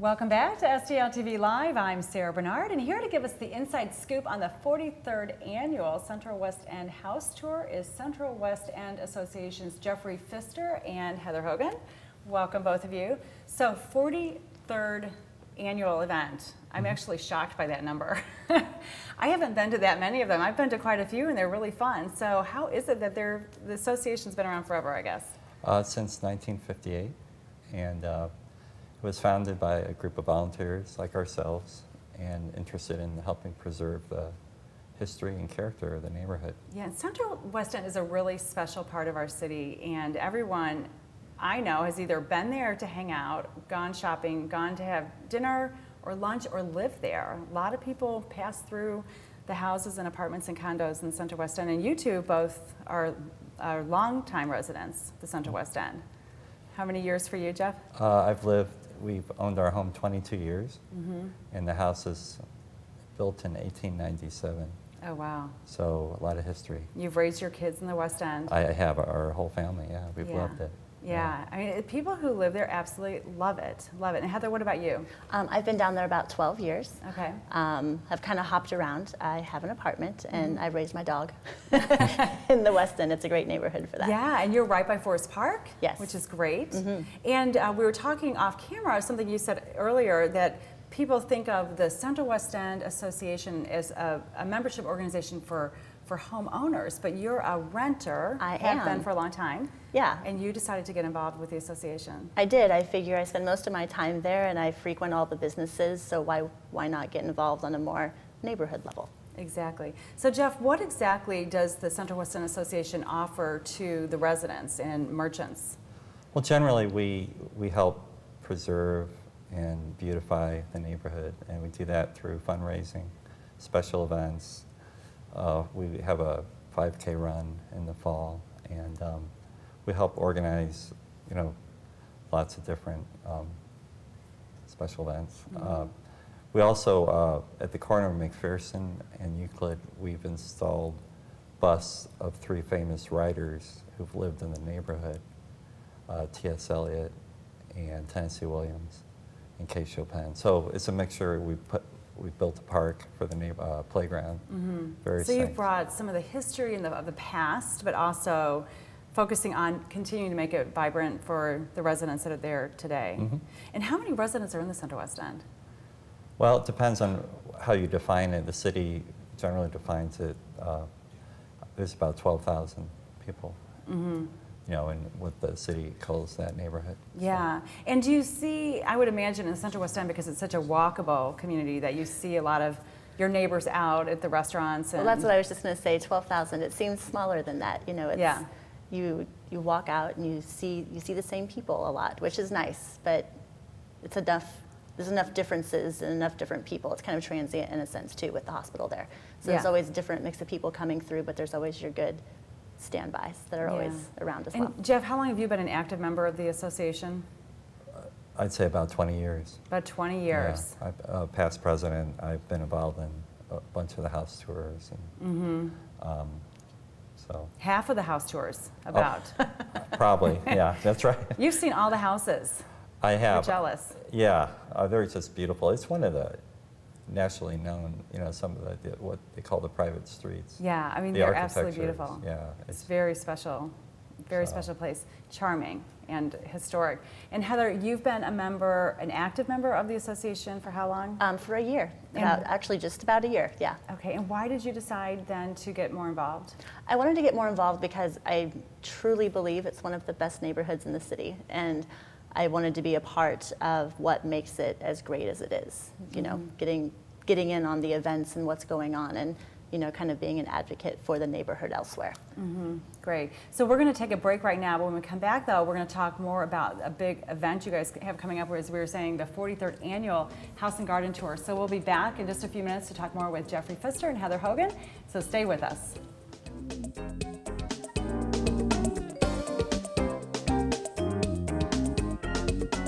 Welcome back to StL TV Live. I'm Sarah Bernard, and here to give us the inside scoop on the 43rd annual Central West End House Tour is Central West End Association's Jeffrey Pfister and Heather Hogan. Welcome, both of you. So, 43rd annual event. I'm actually shocked by that number. I haven't been to that many of them. I've been to quite a few, and they're really fun. So, how is it that the association's been around forever, I guess? Since 1958, and it was founded by a group of volunteers like ourselves and interested in helping preserve the history and character of the neighborhood. Yeah, and Central West End is a really special part of our city, and everyone I know has either been there to hang out, gone shopping, gone to have dinner or lunch, or live there. A lot of people pass through the houses and apartments and condos in Central West End, and you two both are longtime residents of the Central West End. How many years for you, Jeff? We've owned our home 22 years, and the house is built in 1897. Oh, wow. So a lot of history. You've raised your kids in the West End. I have our whole family, yeah. We've loved it. Yeah, I mean, people who live there absolutely love it, love it. And Heather, what about you? I've been down there about 12 years. Okay. I've kind of hopped around. I have an apartment, and I raised my dog in the West End. It's a great neighborhood for that. Yeah, and you're right by Forest Park. Yes. Which is great. And we were talking off camera, something you said earlier, that people think of the Central West End Association as a membership organization for homeowners, but you're a renter. I have been am. for a long time. Yeah. And you decided to get involved with the association. I did. I figure I spend most of my time there, and I frequent all the businesses, so why not get involved on a more neighborhood level? Exactly. So Jeff, what exactly does the Central West End Association offer to the residents and merchants? Well, generally we help preserve and beautify the neighborhood, and we do that through fundraising, special events. We have a 5K run in the fall, and we help organize, lots of different special events. We also, at the corner of McPherson and Euclid, we've installed busts of three famous writers who've lived in the neighborhood, T.S. Eliot and Tennessee Williams and K. Chopin. So it's a mixture. We built a park for the playground. So you've brought some of the history of the past, but also focusing on continuing to make it vibrant for the residents that are there today. And how many residents are in the Central West End? Well, it depends on how you define it. The city generally defines it, there's about 12,000 people. In what the city calls that neighborhood. Yeah, and do you see, I would imagine in the Central West End, because it's such a walkable community, that you see a lot of your neighbors out at the restaurants. And well, that's what I was just going to say, 12,000. It seems smaller than that. It's, you walk out and you see the same people a lot, which is nice, but it's enough. There's enough differences and enough different people. It's kind of transient in a sense, too, with the hospital there. So there's always a different mix of people coming through, but there's always your good standbys that are always around as well. And Jeff, how long have you been an active member of the association? I'd say about 20 years. About 20 years. Yeah, I'm past president. I've been involved in a bunch of the house tours. And, so half of the house tours, about. Probably, yeah, that's right. You've seen all the houses. I have. You're jealous. Yeah, they're just beautiful. It's one of the nationally known, some of the what they call the private streets. Yeah, I mean, they're absolutely beautiful. Yeah. It's very special, special place, charming and historic. And Heather, you've been an active member of the association for how long? For a year, actually just about a year, yeah. Okay, and why did you decide then to get more involved? I wanted to get more involved because I truly believe it's one of the best neighborhoods in the city, and I wanted to be a part of what makes it as great as it is, getting in on the events and what's going on, and kind of being an advocate for the neighborhood elsewhere. Great. So we're going to take a break right now, but when we come back, though, we're going to talk more about a big event you guys have coming up, as we were saying, the 43rd Annual House and Garden Tour. So we'll be back in just a few minutes to talk more with Jeffrey Pfister and Heather Hogan, so stay with us.